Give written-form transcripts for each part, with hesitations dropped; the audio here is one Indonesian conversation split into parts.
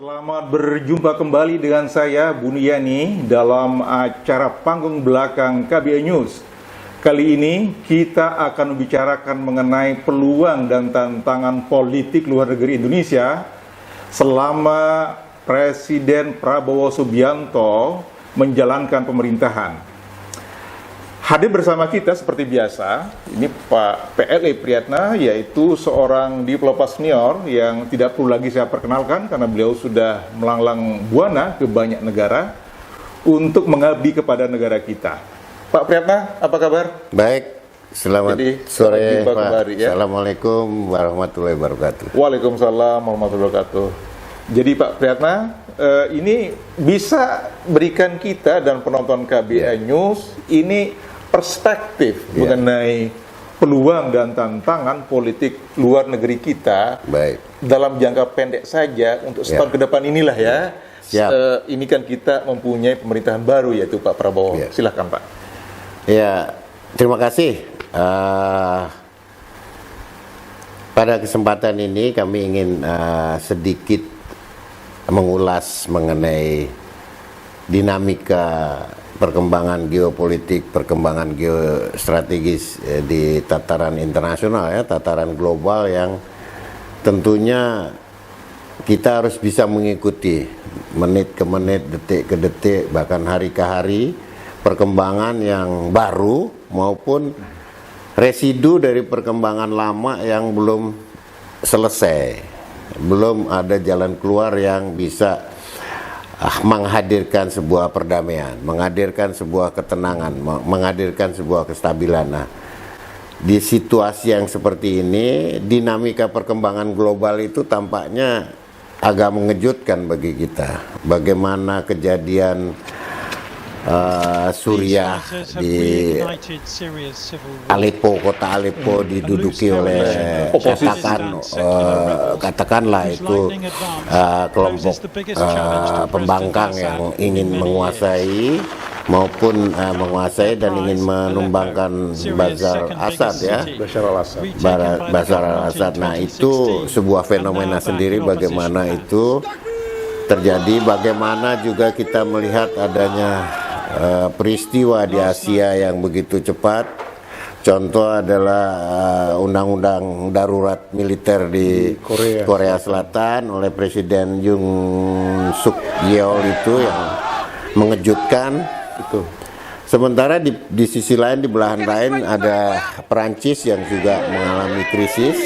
Selamat berjumpa kembali dengan saya Buniyani dalam acara panggung belakang KBR News. Kali ini kita akan membicarakan mengenai peluang dan tantangan politik luar negeri Indonesia selama Presiden Prabowo Subianto menjalankan pemerintahan. Hadir bersama kita seperti biasa, ini Pak PLE Priyatna, yaitu seorang diplomat senior yang tidak perlu lagi saya perkenalkan karena beliau sudah melanglang buana ke banyak negara untuk mengabdi kepada negara kita. Pak Priyatna, apa kabar? Baik, selamat sore Pak. Kembali, ya? Assalamualaikum warahmatullahi wabarakatuh. Waalaikumsalam warahmatullahi wabarakatuh. Jadi Pak Priyatna, ini bisa berikan kita dan penonton KBR News ini perspektif mengenai peluang dan tantangan politik luar negeri kita. Baik. Dalam jangka pendek saja untuk setahun ke depan inilah ya. Ini kan kita mempunyai pemerintahan baru yaitu Pak Prabowo. Silakan Pak. Ya, terima kasih. Pada kesempatan ini kami ingin sedikit mengulas mengenai dinamika perkembangan geopolitik, perkembangan geostrategis di tataran internasional, ya, tataran global yang tentunya kita harus bisa mengikuti menit ke menit, detik ke detik, bahkan hari ke hari perkembangan yang baru maupun residu dari perkembangan lama yang belum selesai, belum ada jalan keluar yang bisa menghadirkan sebuah perdamaian, menghadirkan sebuah ketenangan, menghadirkan sebuah kestabilan. Nah, di situasi yang seperti ini, dinamika perkembangan global itu tampaknya agak mengejutkan bagi kita. Bagaimana kejadian Suriah di Aleppo, kota Aleppo diduduki oleh katakanlah itu kelompok pembangkang yang ingin menguasai maupun menguasai dan ingin menumbangkan Bashar al-Assad, ya. Bashar al-Assad. Nah, itu sebuah fenomena sendiri bagaimana itu terjadi, bagaimana juga kita melihat adanya peristiwa di Asia yang begitu cepat. Contoh adalah undang-undang darurat militer di Korea Selatan oleh Presiden Yoon Suk Yeol itu yang mengejutkan itu. Sementara di sisi lain, di belahan lain ada Perancis yang juga mengalami krisis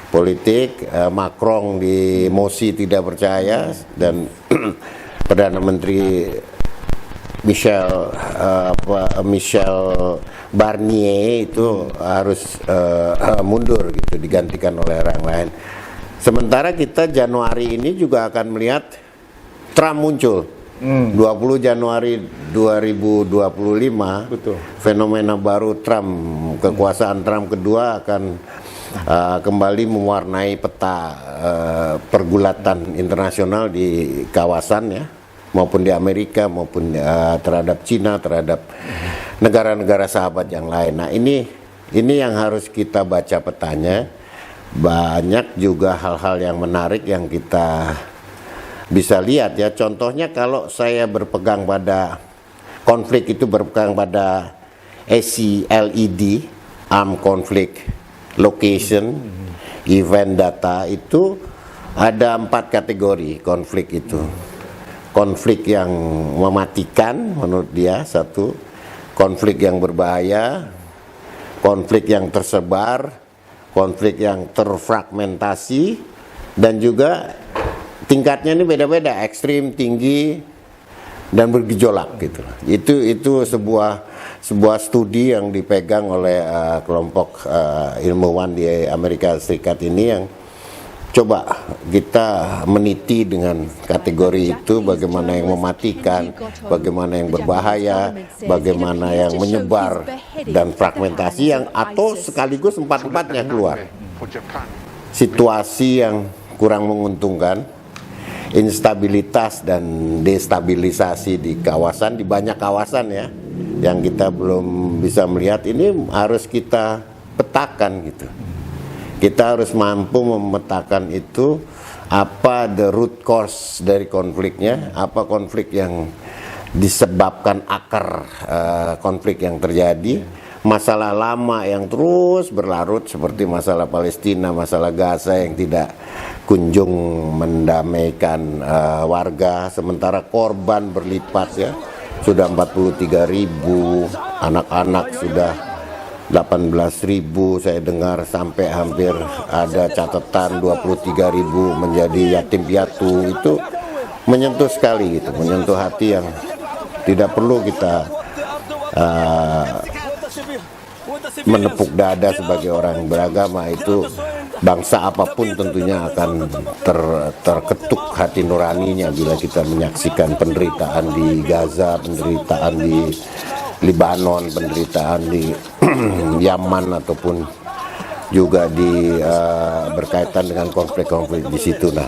politik. Macron di mosi tidak percaya dan Perdana Menteri Michel Barnier itu harus mundur gitu, digantikan oleh orang lain. Sementara kita Januari ini juga akan melihat Trump muncul. 20 Januari 2025, betul. Fenomena baru Trump, kekuasaan Trump kedua akan kembali mewarnai peta pergulatan internasional di kawasan, ya, maupun di Amerika, maupun terhadap Cina, terhadap negara-negara sahabat yang lain. Nah, ini yang harus kita baca petanya. Banyak juga hal-hal yang menarik yang kita bisa lihat, ya. Contohnya kalau saya berpegang pada konflik itu, berpegang pada ACLED, Armed Conflict Location Event Data, itu ada 4 kategori konflik itu. Konflik yang mematikan menurut dia, 1. Konflik yang berbahaya, konflik yang tersebar, konflik yang terfragmentasi, dan juga tingkatnya ini beda-beda, ekstrim, tinggi, dan bergejolak gitu. Itu sebuah studi yang dipegang oleh kelompok ilmuwan di Amerika Serikat ini yang coba kita meniti dengan kategori itu, bagaimana yang mematikan, bagaimana yang berbahaya, bagaimana yang menyebar dan fragmentasi, yang atau sekaligus empat-empatnya keluar. Situasi yang kurang menguntungkan, instabilitas dan destabilisasi di kawasan, di banyak kawasan, ya, yang kita belum bisa melihat, ini harus kita petakan gitu. Kita harus mampu memetakan itu apa the root cause dari konfliknya, apa konflik yang disebabkan akar konflik yang terjadi, masalah lama yang terus berlarut seperti masalah Palestina, masalah Gaza yang tidak kunjung mendamaikan warga, sementara korban berlipat ya, sudah 43.000, anak-anak sudah 18.000, saya dengar sampai hampir ada catatan 23.000 menjadi yatim piatu. Itu menyentuh sekali gitu, menyentuh hati yang tidak perlu kita menepuk dada sebagai orang beragama. Itu bangsa apapun tentunya akan terketuk hati nuraninya bila kita menyaksikan penderitaan di Gaza, penderitaan di Libanon, penderitaan di Yaman ataupun juga di berkaitan dengan konflik-konflik di situ. Nah,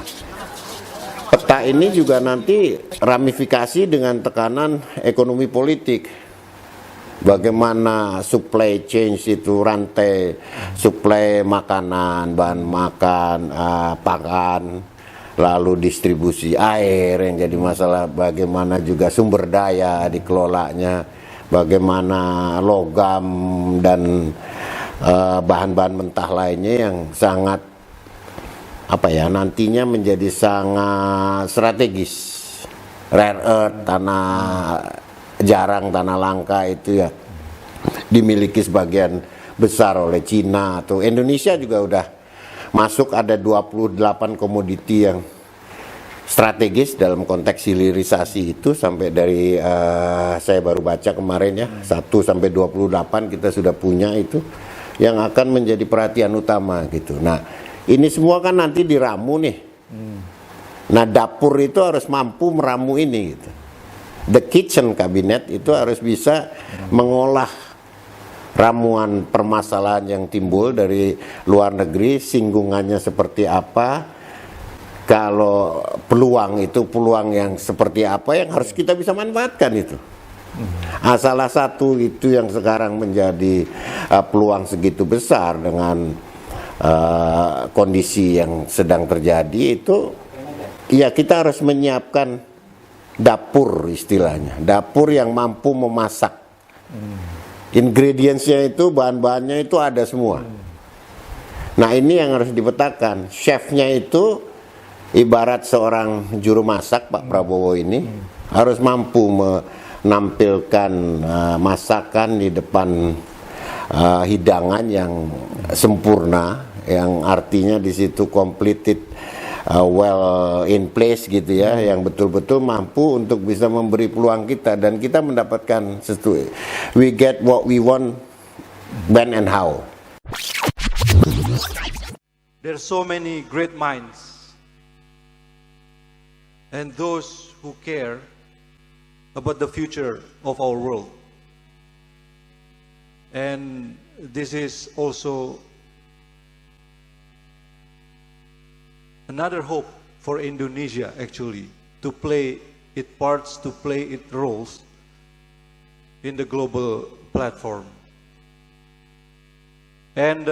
peta ini juga nanti ramifikasi dengan tekanan ekonomi politik. Bagaimana supply chain itu, rantai supply makanan, bahan makan, pakan, lalu distribusi air yang jadi masalah, bagaimana juga sumber daya dikelolanya, bagaimana logam dan bahan-bahan mentah lainnya yang sangat nantinya menjadi sangat strategis. Rare earth, tanah jarang, tanah langka itu ya dimiliki sebagian besar oleh Cina, atau Indonesia juga udah masuk ada 28 komoditi yang strategis dalam konteks hilirisasi itu, sampai dari saya baru baca kemarin ya 1 sampai 28 kita sudah punya itu yang akan menjadi perhatian utama gitu. Nah, ini semua kan nanti diramu nih. Nah, dapur itu harus mampu meramu ini gitu. The kitchen cabinet itu harus bisa mengolah ramuan permasalahan yang timbul dari luar negeri, singgungannya seperti apa. Kalau peluang itu peluang yang seperti apa yang harus kita bisa manfaatkan itu. Salah satu itu yang sekarang menjadi peluang segitu besar dengan kondisi yang sedang terjadi itu, ya kita harus menyiapkan dapur istilahnya, dapur yang mampu memasak. Ingredientsnya itu, bahan-bahannya itu ada semua. Nah, ini yang harus dipetakan. Chefnya itu ibarat seorang juru masak, Pak Prabowo ini harus mampu menampilkan masakan di depan hidangan yang sempurna, yang artinya di situ completed, well in place gitu ya, yang betul-betul mampu untuk bisa memberi peluang kita dan kita mendapatkan sesuatu. We get what we want, when and how. There's so many great minds, and those who care about the future of our world. And this is also another hope for Indonesia actually to play its parts, to play its roles in the global platform. And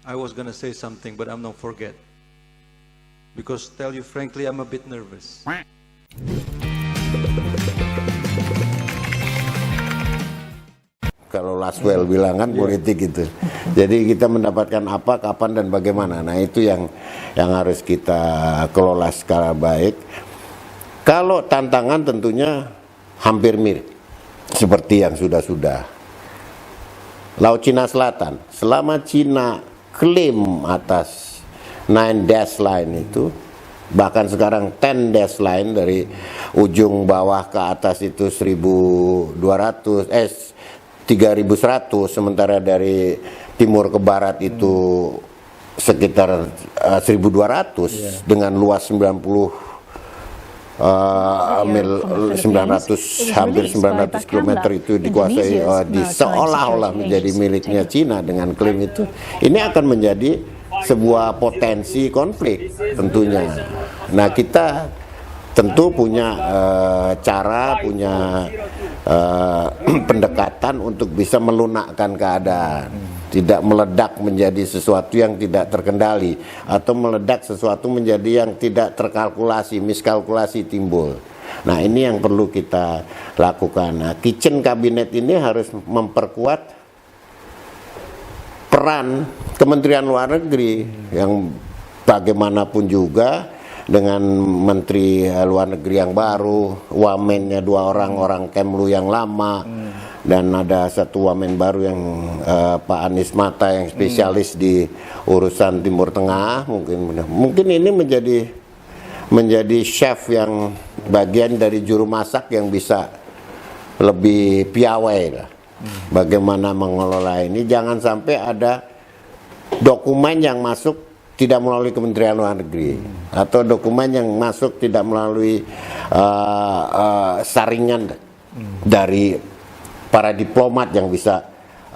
I was gonna say something, but I'm not forget. Because tell you frankly, I'm a bit nervous. Kalau Laswell bilang kan politik itu. Jadi kita mendapatkan apa, kapan, dan bagaimana. Nah, itu yang harus kita kelola secara baik. Kalau tantangan tentunya hampir mirip seperti yang sudah-sudah. Laut Cina Selatan, selama Cina klaim atas 9 dash line itu, bahkan sekarang 10 dash line dari ujung bawah ke atas itu 3.100, sementara dari timur ke barat itu sekitar 1.200 dengan luas 90 mil, 900 hampir 900 km itu dikuasai seolah-olah menjadi miliknya Cina dengan klaim itu. Ini akan menjadi sebuah potensi konflik tentunya. Nah, kita tentu punya cara, punya pendekatan untuk bisa melunakkan keadaan. tidak meledak menjadi sesuatu yang tidak terkendali, atau meledak sesuatu menjadi yang tidak terkalkulasi, miskalkulasi timbul. Nah, ini yang perlu kita lakukan. Nah, kitchen kabinet ini harus memperkuat peran Kementerian Luar Negeri yang bagaimanapun juga dengan Menteri Luar Negeri yang baru, wamennya 2 orang Kemlu yang lama, dan ada satu wamen baru yang Pak Anies Mata yang spesialis di urusan Timur Tengah. Mungkin ini menjadi chef yang bagian dari juru masak yang bisa lebih piawai lah. Bagaimana mengelola ini, jangan sampai ada dokumen yang masuk tidak melalui Kementerian Luar Negeri, atau dokumen yang masuk tidak melalui saringan dari para diplomat yang bisa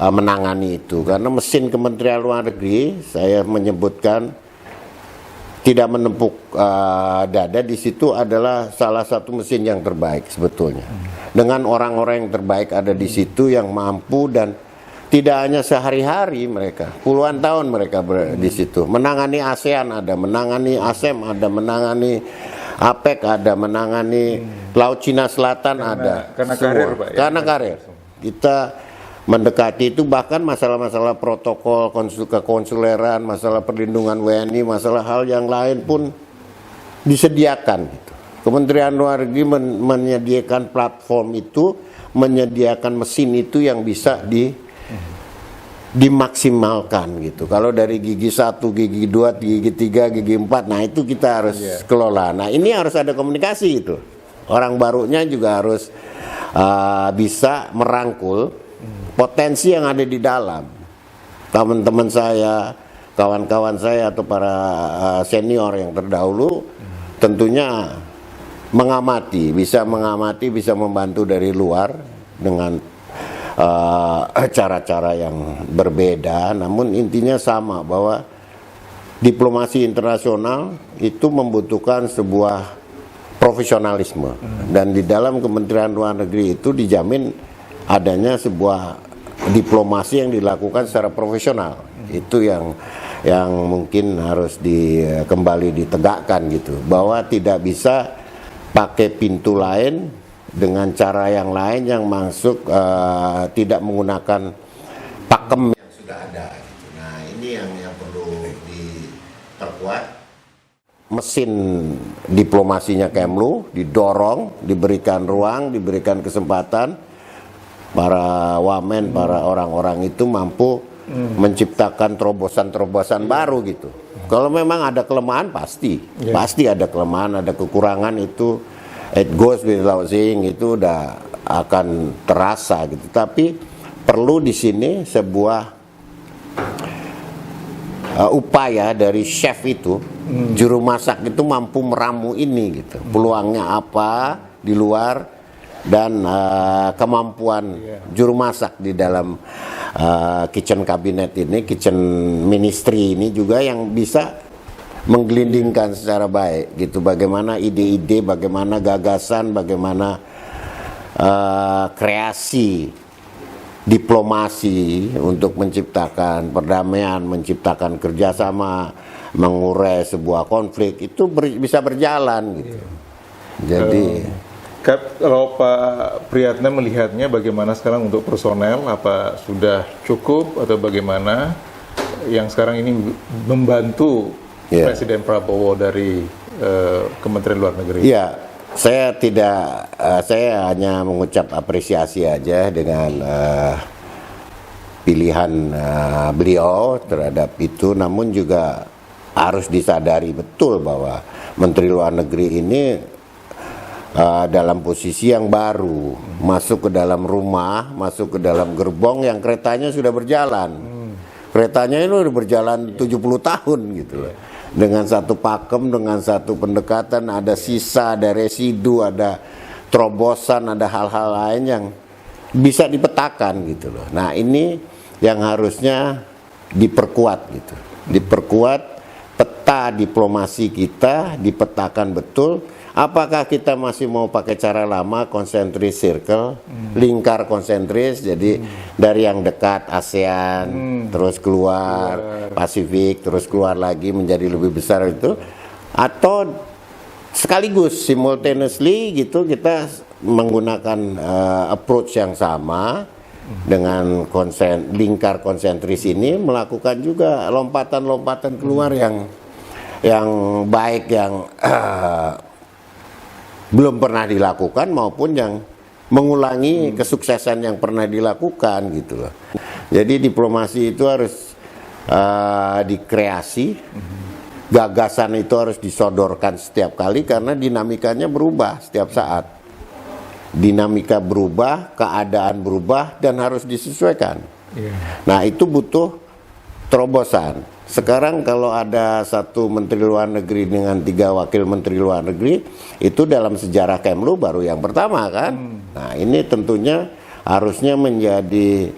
menangani itu. Karena mesin Kementerian Luar Negeri, saya menyebutkan, tidak menempuk dada, di situ adalah salah satu mesin yang terbaik sebetulnya. Dengan orang-orang yang terbaik ada di situ yang mampu, dan tidak hanya sehari-hari, mereka puluhan tahun mereka di situ menangani ASEAN, ada menangani ASEM, ada menangani APEC, ada menangani Laut Cina Selatan, karena karir, Pak, ya. Karena karir kita mendekati itu, bahkan masalah-masalah protokol kekonsuleran, masalah perlindungan WNI, masalah hal yang lain pun disediakan gitu. Kementerian Luar Negeri menyediakan platform itu, menyediakan mesin itu yang bisa dimaksimalkan gitu. Kalau dari gigi 1, gigi 2, gigi 3, gigi 4, nah itu kita harus kelola. Nah, ini harus ada komunikasi itu. Orang barunya juga harus bisa merangkul potensi yang ada di dalam. Teman-teman saya, kawan-kawan saya, atau para senior yang terdahulu tentunya mengamati, bisa membantu dari luar dengan cara-cara yang berbeda, namun intinya sama, bahwa diplomasi internasional itu membutuhkan sebuah profesionalisme, dan di dalam Kementerian Luar Negeri itu dijamin adanya sebuah diplomasi yang dilakukan secara profesional. Itu yang mungkin harus kembali ditegakkan gitu, bahwa tidak bisa pakai pintu lain dengan cara yang lain yang masuk tidak menggunakan pakem yang sudah ada gitu. Nah, ini yang perlu diperkuat. Mesin diplomasinya Kemlu didorong, diberikan ruang, diberikan kesempatan, para wamen, para orang-orang itu mampu menciptakan terobosan-terobosan baru gitu. Kalau memang ada kelemahan, pasti ada kelemahan, ada kekurangan, itu it goes without saying, itu udah akan terasa gitu. Tapi perlu di sini sebuah upaya dari chef itu, juru masak itu mampu meramu ini gitu. Peluangnya apa di luar, dan kemampuan juru masak di dalam kitchen kabinet ini, kitchen ministry ini juga yang bisa menggelindingkan secara baik gitu, bagaimana ide-ide, bagaimana gagasan, bagaimana kreasi diplomasi untuk menciptakan perdamaian, menciptakan kerjasama, mengurai sebuah konflik itu bisa berjalan gitu. Jadi kalau Pak Priyatna melihatnya bagaimana sekarang untuk personel, apa sudah cukup atau bagaimana yang sekarang ini membantu Presiden Prabowo dari Kementerian Luar Negeri? Iya, saya hanya mengucap apresiasi aja dengan pilihan beliau terhadap itu, namun juga harus disadari betul bahwa Menteri Luar Negeri ini dalam posisi yang baru, masuk ke dalam rumah, masuk ke dalam gerbong yang keretanya sudah berjalan. Keretanya ini sudah berjalan 70 tahun gitu. Dengan satu pakem, dengan satu pendekatan, ada sisa, ada residu, ada terobosan, ada hal-hal lain yang bisa dipetakan gitu loh. Nah, ini yang harusnya diperkuat gitu. Diperkuat peta diplomasi kita, dipetakan betul. apakah kita masih mau pakai cara lama concentric circle, lingkar konsentris, jadi dari yang dekat ASEAN, terus keluar Pasifik, terus keluar lagi menjadi lebih besar itu, atau sekaligus simultaneously gitu kita menggunakan approach yang sama dengan lingkar konsentris ini, melakukan juga lompatan-lompatan keluar yang baik, yang belum pernah dilakukan maupun yang mengulangi kesuksesan yang pernah dilakukan gitu loh. Jadi diplomasi itu harus dikreasi, gagasan itu harus disodorkan setiap kali karena dinamikanya berubah setiap saat. Dinamika berubah, keadaan berubah dan harus disesuaikan. Nah, itu butuh terobosan. Sekarang kalau ada satu menteri luar negeri dengan 3 wakil menteri luar negeri, itu dalam sejarah Kemlu baru yang pertama kan. Nah, ini tentunya harusnya menjadi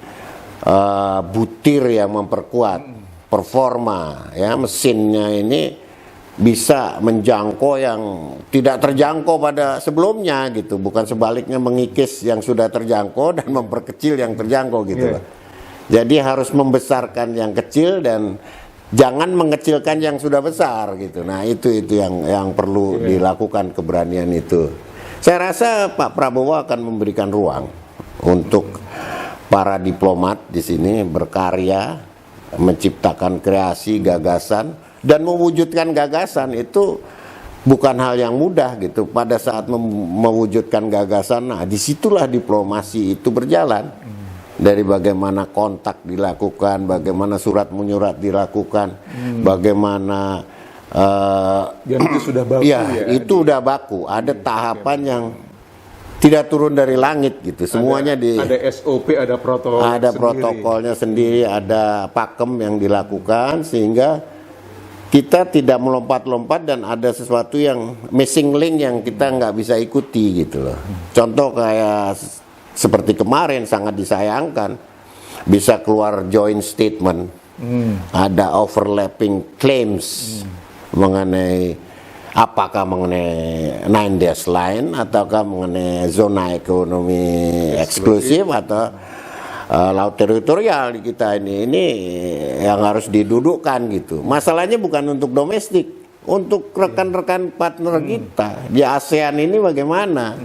butir yang memperkuat performa ya, mesinnya ini bisa menjangkau yang tidak terjangkau pada sebelumnya gitu, bukan sebaliknya mengikis yang sudah terjangkau dan memperkecil yang terjangkau gitu loh. Jadi harus membesarkan yang kecil dan jangan mengecilkan yang sudah besar gitu. Nah, itu yang perlu dilakukan, keberanian itu. Saya rasa Pak Prabowo akan memberikan ruang untuk para diplomat di sini berkarya, menciptakan kreasi, gagasan, dan mewujudkan gagasan itu bukan hal yang mudah gitu. Pada saat mewujudkan gagasan, nah disitulah diplomasi itu berjalan. Dari bagaimana kontak dilakukan, bagaimana surat menyurat dilakukan, bagaimana dan itu sudah baku ya, itu udah baku. Ada tahapan yang tidak turun dari langit gitu. Semuanya ada SOP, ada protokol, ada protokolnya sendiri, ada pakem yang dilakukan sehingga kita tidak melompat-lompat dan ada sesuatu yang missing link yang kita nggak bisa ikuti gitu loh. Contoh kayak seperti kemarin sangat disayangkan bisa keluar joint statement, ada overlapping claims mengenai apakah mengenai 9 dash line ataukah mengenai zona ekonomi eksklusif atau laut teritorial di kita ini yang harus didudukkan gitu. Masalahnya bukan untuk domestik, untuk rekan-rekan partner kita di ASEAN ini bagaimana.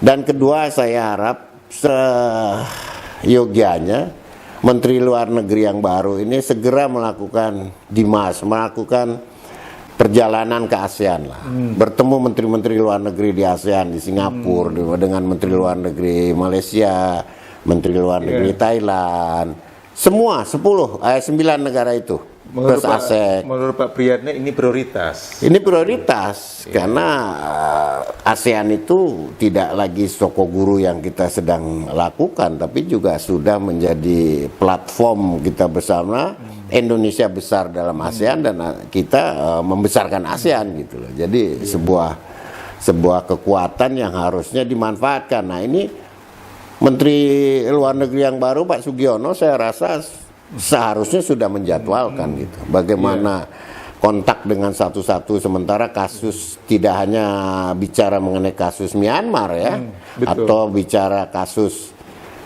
Dan kedua, saya harap seyogyanya Menteri Luar Negeri yang baru ini segera melakukan melakukan perjalanan ke ASEAN lah. Bertemu menteri-menteri luar negeri di ASEAN, di Singapura, dengan menteri luar negeri Malaysia, menteri luar negeri Thailand, semua 9 negara itu. Plus ASEAN. Menurut Pak Priyatna ini prioritas. Ini prioritas karena ASEAN itu tidak lagi soko guru yang kita sedang lakukan, tapi juga sudah menjadi platform kita bersama. Indonesia besar dalam ASEAN dan kita membesarkan ASEAN gitu loh. Jadi sebuah kekuatan yang harusnya dimanfaatkan. Nah, ini Menteri Luar Negeri yang baru Pak Sugiono saya rasa seharusnya sudah menjadwalkan gitu. Bagaimana kontak dengan satu-satu, sementara kasus tidak hanya bicara mengenai kasus Myanmar ya, atau bicara kasus,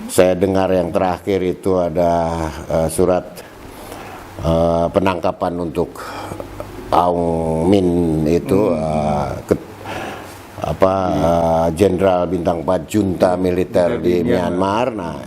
saya dengar yang terakhir itu ada surat penangkapan untuk Aung Min itu Jenderal Bintang 4 junta militer di Myanmar. Nah,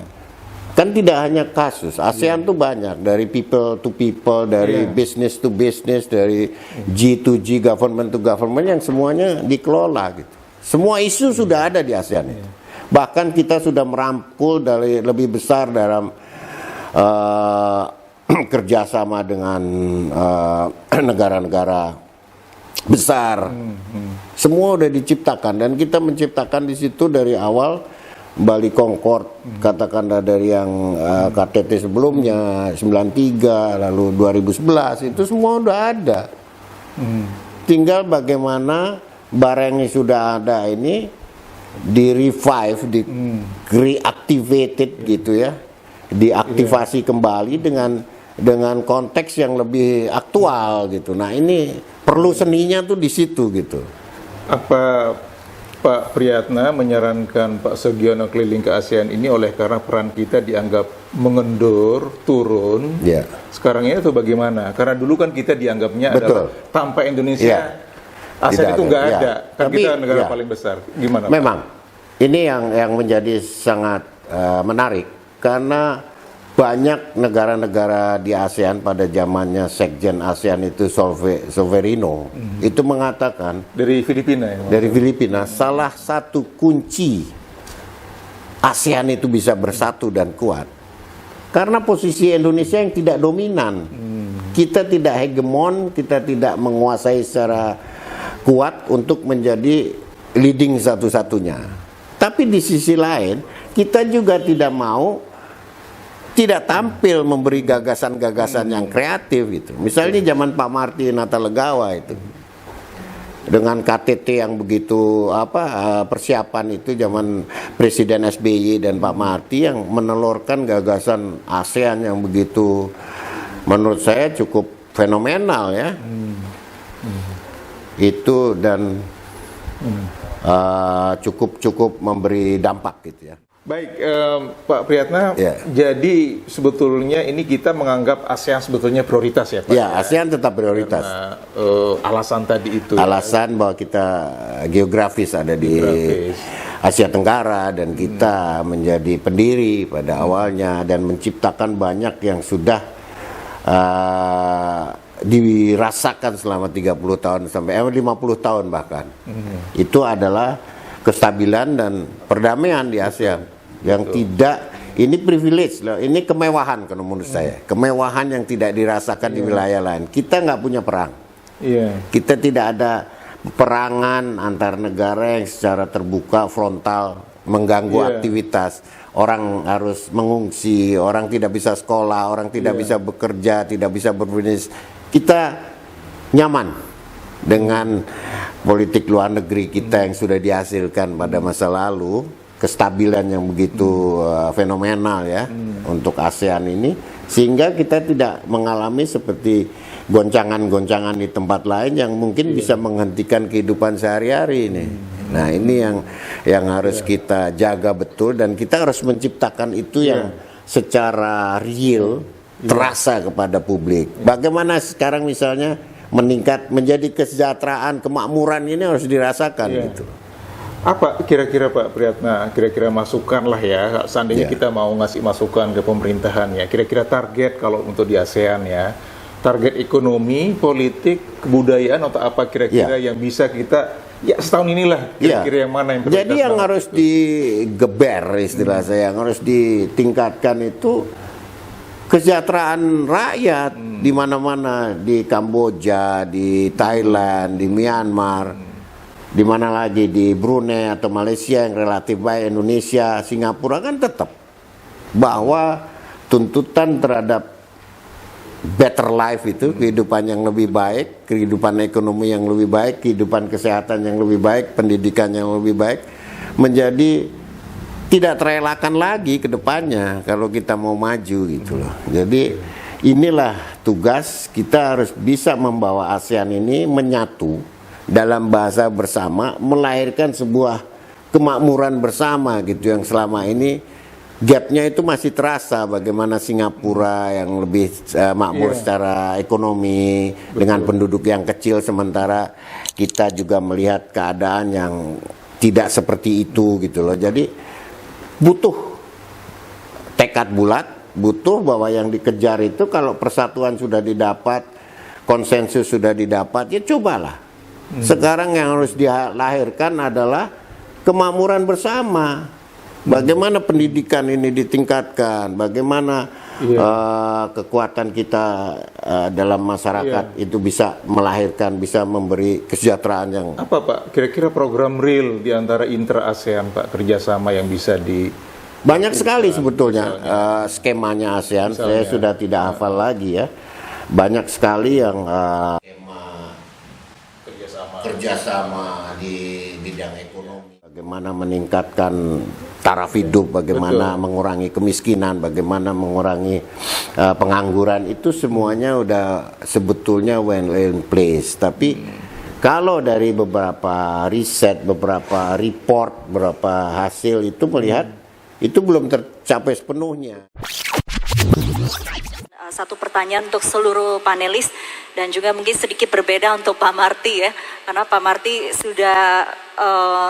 kan tidak hanya kasus, ASEAN tuh banyak, dari people to people, dari business to business, dari G to G, government to government, yang semuanya dikelola gitu. Semua isu sudah ada di ASEAN itu. Bahkan kita sudah merangkul dari lebih besar dalam kerjasama dengan negara-negara besar. Semua udah diciptakan dan kita menciptakan di situ dari awal. Bali Concord, katakanlah dari yang KTT sebelumnya 93 lalu 2011 itu semua udah ada. Tinggal bagaimana barang yang sudah ada ini di revive, di reactivated gitu ya, diaktifasi kembali dengan konteks yang lebih aktual gitu. Nah, ini perlu seninya tuh di situ gitu. Apa Pak Priyatna menyarankan Pak Sugiono keliling ke ASEAN ini oleh karena peran kita dianggap mengendur, turun Ya. sekarang ini atau bagaimana? Karena dulu kan kita dianggapnya Betul. adalah tanpa Indonesia Ya. ASEAN Tidak itu ada. nggak Ya. ada. Kan Tapi, kita negara ya. paling besar. Gimana Pak? Memang ini yang menjadi sangat menarik karena banyak negara-negara di ASEAN pada zamannya Sekjen ASEAN itu Soeverino itu mengatakan Dari Filipina ya? dari Filipina salah satu kunci ASEAN itu bisa bersatu dan kuat karena posisi Indonesia yang tidak dominan. Kita tidak hegemon, kita tidak menguasai secara kuat untuk menjadi leading satu-satunya. Tapi di sisi lain kita juga tidak tampil memberi gagasan-gagasan yang kreatif gitu. Misalnya zaman Pak Marty Natalegawa itu dengan KTT yang begitu persiapan itu zaman Presiden SBY dan Pak Marty yang menelurkan gagasan ASEAN yang begitu menurut saya cukup fenomenal ya. Itu dan cukup memberi dampak gitu ya. Baik, Pak Priyatna, Ya. jadi sebetulnya ini kita menganggap ASEAN sebetulnya prioritas ya Pak? Ya, ASEAN tetap prioritas. Nah, alasan tadi itu. Alasan bahwa kita geografis ada di Geografis. Asia Tenggara dan kita menjadi pendiri pada awalnya dan menciptakan banyak yang sudah dirasakan selama 30 tahun sampai 50 tahun bahkan. Itu adalah kestabilan dan perdamaian di ASEAN yang tidak ini privilege loh, ini kemewahan kalau menurut saya, kemewahan yang tidak dirasakan di wilayah lain. Kita nggak punya perang, kita tidak ada perangan antar negara yang secara terbuka frontal mengganggu aktivitas. Orang harus mengungsi, orang tidak bisa sekolah, orang tidak bisa bekerja, tidak bisa berbisnis. Kita nyaman dengan politik luar negeri kita yang sudah dihasilkan pada masa lalu, kestabilan yang begitu fenomenal ya untuk ASEAN ini, sehingga kita tidak mengalami seperti goncangan-goncangan di tempat lain yang mungkin bisa menghentikan kehidupan sehari-hari ini. Nah ini yang harus kita jaga betul dan kita harus menciptakan itu yang secara real terasa kepada publik. Bagaimana sekarang misalnya meningkat menjadi kesejahteraan, kemakmuran ini harus dirasakan gitu. Apa kira-kira Pak Priyatna, kira-kira masukan lah ya, seandainya kita mau ngasih masukan ke pemerintahan ya, kira-kira target kalau untuk di ASEAN ya, target ekonomi, politik, kebudayaan atau apa kira-kira yang bisa kita, ya setahun inilah kira-kira yang mana yang prioritas. Jadi yang harus digeber istilah saya, yang harus ditingkatkan itu kesejahteraan rakyat di mana-mana, di Kamboja, di Thailand, di Myanmar, di mana lagi di Brunei atau Malaysia yang relatif baik, Indonesia, Singapura kan tetap bahwa tuntutan terhadap better life itu kehidupan yang lebih baik, kehidupan ekonomi yang lebih baik, kehidupan kesehatan yang lebih baik, pendidikan yang lebih baik menjadi tidak terelakkan lagi ke depannya kalau kita mau maju gitu loh. Jadi inilah tugas kita, harus bisa membawa ASEAN ini menyatu dalam bahasa bersama, melahirkan sebuah kemakmuran bersama gitu yang selama ini gapnya itu masih terasa. Bagaimana Singapura yang lebih makmur secara ekonomi dengan penduduk yang kecil, sementara kita juga melihat keadaan yang tidak seperti itu gitu loh. Jadi butuh tekad bulat, butuh bahwa yang dikejar itu kalau persatuan sudah didapat, konsensus sudah didapat, ya cobalah. Sekarang yang harus dilahirkan adalah kemakmuran bersama. Bagaimana pendidikan ini ditingkatkan, bagaimana kekuatan kita dalam masyarakat itu bisa melahirkan, bisa memberi kesejahteraan yang... Apa Pak, kira-kira program real di antara intra-ASEAN Pak, kerjasama yang bisa di... Banyak sekali sebetulnya skemanya ASEAN, saya sudah tidak hafal lagi ya. Banyak sekali yang skema kerjasama di bidang ekonomi. Bagaimana meningkatkan taraf hidup, bagaimana mengurangi kemiskinan, bagaimana mengurangi pengangguran, itu semuanya udah sebetulnya well in place. Tapi Kalau dari beberapa riset, beberapa report, beberapa hasil itu melihat itu belum tercapai sepenuhnya. Satu pertanyaan untuk seluruh panelis dan juga mungkin sedikit berbeda untuk Pak Marty ya, karena Pak Marty sudah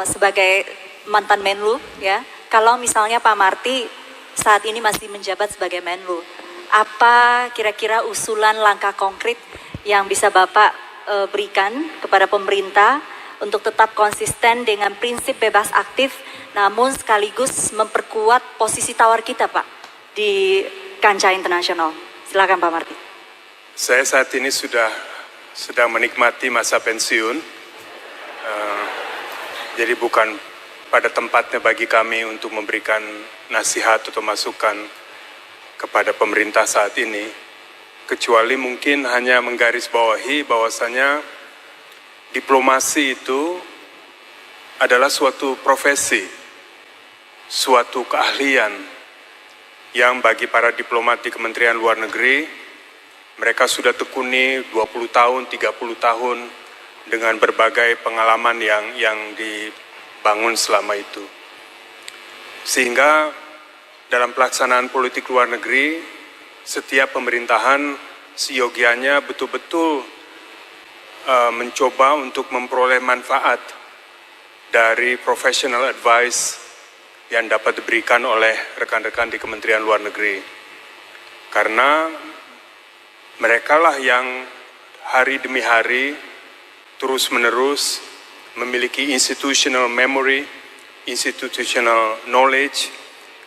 sebagai mantan Menlu ya. Kalau misalnya Pak Marty saat ini masih menjabat sebagai Menlu, apa kira-kira usulan langkah konkret yang bisa Bapak berikan kepada pemerintah untuk tetap konsisten dengan prinsip bebas aktif, namun sekaligus memperkuat posisi tawar kita Pak di kancah internasional? Silakan Pak Marty. Saya saat ini sedang menikmati masa pensiun, jadi bukan pada tempatnya bagi kami untuk memberikan nasihat atau masukan kepada pemerintah saat ini, kecuali mungkin hanya menggarisbawahi bahwasanya diplomasi itu adalah suatu profesi, suatu keahlian yang bagi para diplomat di Kementerian Luar Negeri, mereka sudah tekuni 20 tahun, 30 tahun dengan berbagai pengalaman yang dibangun selama itu. Sehingga dalam pelaksanaan politik luar negeri, setiap pemerintahan seyogianya betul-betul mencoba untuk memperoleh manfaat dari professional advice yang dapat diberikan oleh rekan-rekan di Kementerian Luar Negeri. Karena merekalah yang hari demi hari terus-menerus memiliki institutional memory, institutional knowledge,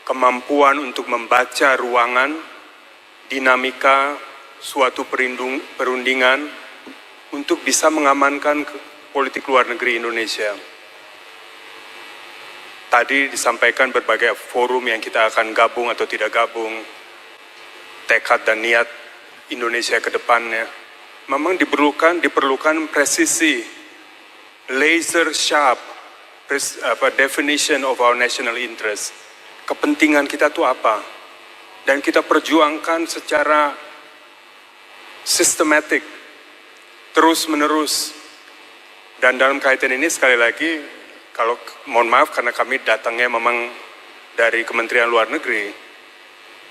kemampuan untuk membaca ruangan, dinamika suatu perundingan untuk bisa mengamankan politik luar negeri Indonesia. Tadi disampaikan berbagai forum yang kita akan gabung atau tidak gabung, tekad dan niat Indonesia ke depannya. Memang diperlukan presisi, laser sharp definition of our national interest. Kepentingan kita itu apa? Dan kita perjuangkan secara sistematik, terus-menerus. Dan dalam kaitan ini sekali lagi, kalau mohon maaf karena kami datangnya memang dari Kementerian Luar Negeri,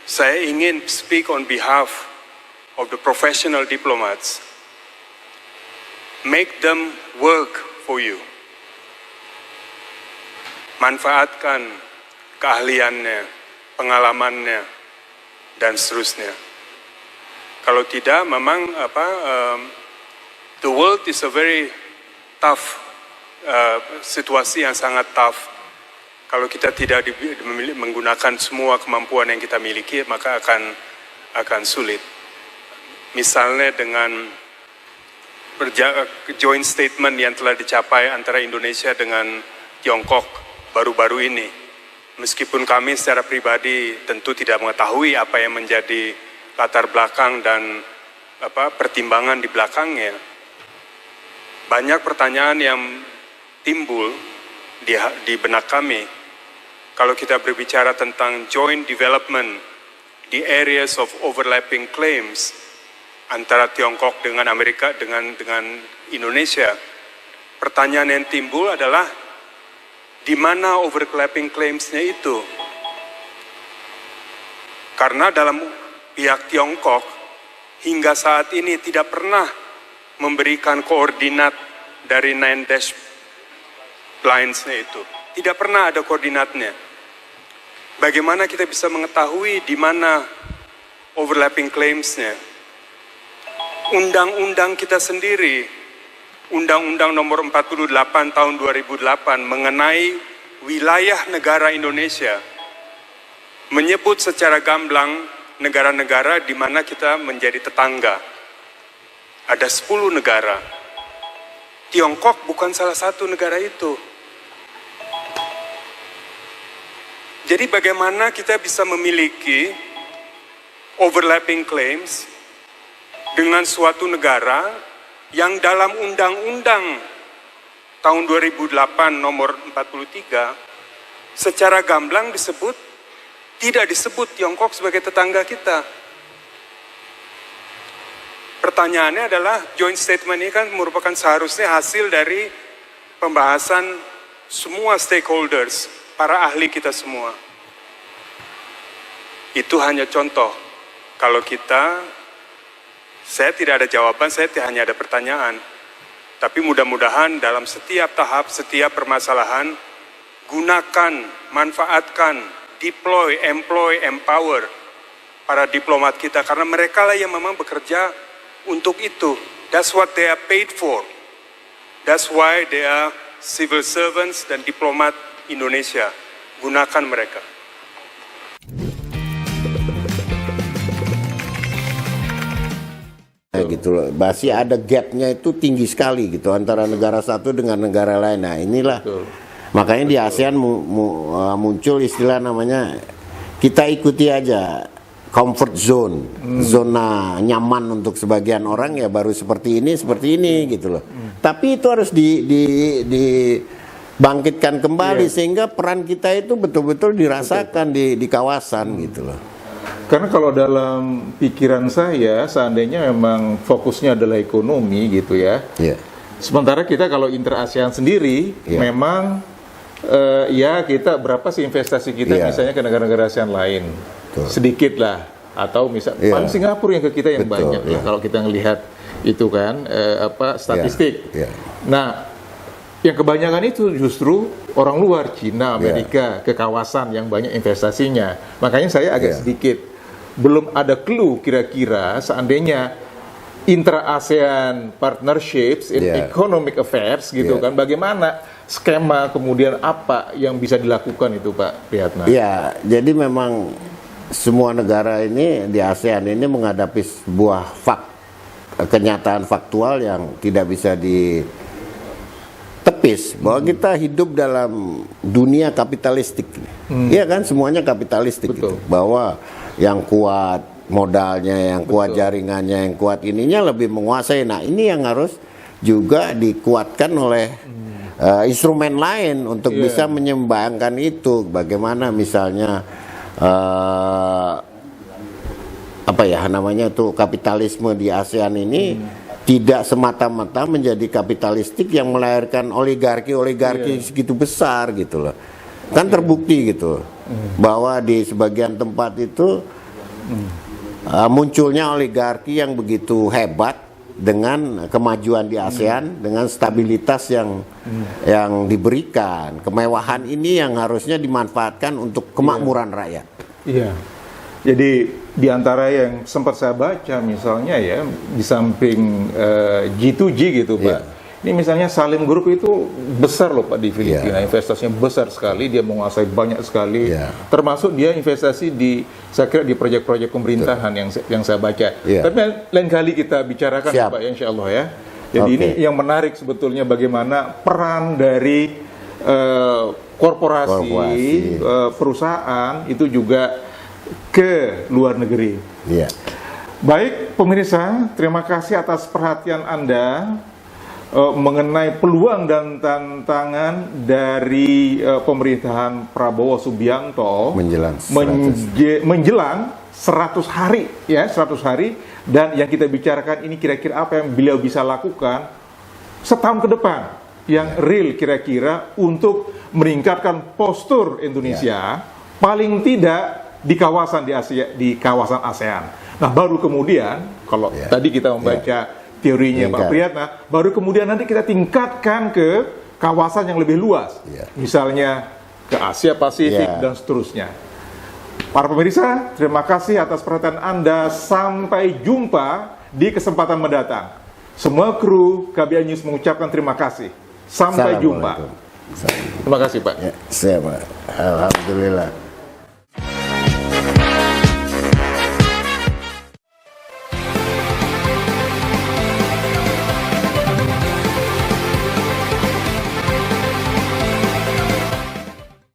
saya ingin speak on behalf of the professional diplomats. Make them work for you. Manfaatkan keahliannya, pengalamannya, dan seterusnya. Kalau tidak, memang the world is a very tough situasi yang sangat tough. Kalau kita tidak menggunakan semua kemampuan yang kita miliki, maka akan sulit. Misalnya dengan joint statement yang telah dicapai antara Indonesia dengan Tiongkok baru-baru ini. Meskipun kami secara pribadi tentu tidak mengetahui apa yang menjadi latar belakang dan pertimbangan di belakangnya. Banyak pertanyaan yang timbul di benak kami kalau kita berbicara tentang joint development di areas of overlapping claims antara Tiongkok dengan Amerika dengan Indonesia. Pertanyaan yang timbul adalah di mana overlapping claims-nya itu? Karena dalam pihak Tiongkok hingga saat ini tidak pernah memberikan koordinat dari 9 dash lines-nya itu. Tidak pernah ada koordinatnya. Bagaimana kita bisa mengetahui di mana overlapping claims-nya? Undang-undang kita sendiri, Undang-Undang Nomor 48 Tahun 2008 mengenai wilayah negara Indonesia menyebut secara gamblang negara-negara di mana kita menjadi tetangga. Ada 10 negara. Tiongkok bukan salah satu negara itu. Jadi bagaimana kita bisa memiliki overlapping claims dengan suatu negara yang dalam undang-undang tahun 2008 nomor 43 secara gamblang tidak disebut Tiongkok sebagai tetangga kita. pertanyaannya adalah joint statement ini kan merupakan seharusnya hasil dari pembahasan semua stakeholders, para ahli kita semua. Itu hanya contoh. Kalau saya tidak ada jawaban, saya hanya ada pertanyaan. Tapi mudah-mudahan dalam setiap tahap, setiap permasalahan, gunakan, manfaatkan, deploy, employ, empower para diplomat kita. Karena mereka lah yang memang bekerja untuk itu. That's what they are paid for. That's why they are civil servants dan diplomat Indonesia. Gunakan mereka. Gitu loh. Masih ada gapnya itu tinggi sekali gitu antara negara satu dengan negara lain. Nah inilah makanya di ASEAN muncul istilah namanya kita ikuti aja comfort zone, zona nyaman untuk sebagian orang ya baru seperti ini gitu loh. Tapi itu harus dibangkitkan kembali sehingga peran kita itu betul-betul dirasakan di kawasan gitu loh. Karena kalau dalam pikiran saya, seandainya memang fokusnya adalah ekonomi gitu ya. Sementara kita kalau inter-ASEAN sendiri, memang ya kita berapa sih investasi kita misalnya ke negara-negara ASEAN lain? Sedikit lah. Atau misalnya paling Singapura yang ke kita yang banyak lah, kalau kita ngelihat itu kan statistik. Nah, yang kebanyakan itu justru orang luar, Cina, Amerika, ke kawasan yang banyak investasinya. Makanya saya agak sedikit belum ada clue kira-kira seandainya intra-ASEAN partnerships in economic affairs gitu kan, bagaimana skema kemudian apa yang bisa dilakukan itu Pak Priyatna? Ya, jadi memang semua negara ini di ASEAN ini menghadapi sebuah kenyataan faktual yang tidak bisa ditepis bahwa kita hidup dalam dunia kapitalistik. Iya kan, semuanya kapitalistik gitu. Bahwa yang kuat modalnya, yang kuat jaringannya, yang kuat ininya lebih menguasai. Nah, ini yang harus juga dikuatkan oleh instrumen lain untuk bisa menyeimbangkan itu. Bagaimana misalnya kapitalisme di ASEAN ini tidak semata-mata menjadi kapitalistik yang melahirkan oligarki segitu besar gitu loh. Kan terbukti gitu bahwa di sebagian tempat itu munculnya oligarki yang begitu hebat dengan kemajuan di ASEAN, dengan stabilitas yang diberikan, kemewahan ini yang harusnya dimanfaatkan untuk kemakmuran rakyat. Iya. Jadi di antara yang sempat saya baca misalnya ya, di samping G2G gitu Pak. Ini misalnya Salim Group itu besar loh Pak di Filipina, investasinya besar sekali, dia menguasai banyak sekali, termasuk dia investasi saya kira di proyek-proyek pemerintahan yang saya baca. Tapi lain kali kita bicarakan Pak ya, insya Allah ya. Jadi ini yang menarik sebetulnya bagaimana peran dari korporasi. Perusahaan itu juga ke luar negeri. Baik pemirsa, terima kasih atas perhatian Anda mengenai peluang dan tantangan dari pemerintahan Prabowo Subianto menjelang 100 hari ya, 100 hari, dan yang kita bicarakan ini kira-kira apa yang beliau bisa lakukan setahun ke depan yang real kira-kira untuk meningkatkan postur Indonesia paling tidak di kawasan di kawasan ASEAN. Nah, baru kemudian kalau tadi kita membaca teorinya Pak Priyatna, baru kemudian nanti kita tingkatkan ke kawasan yang lebih luas, misalnya ke Asia Pasifik dan seterusnya. Para pemirsa, terima kasih atas perhatian Anda. Sampai jumpa di kesempatan mendatang. Semua kru KBR News mengucapkan terima kasih. Sampai jumpa. Terima kasih Pak. Siap Pak. Alhamdulillah.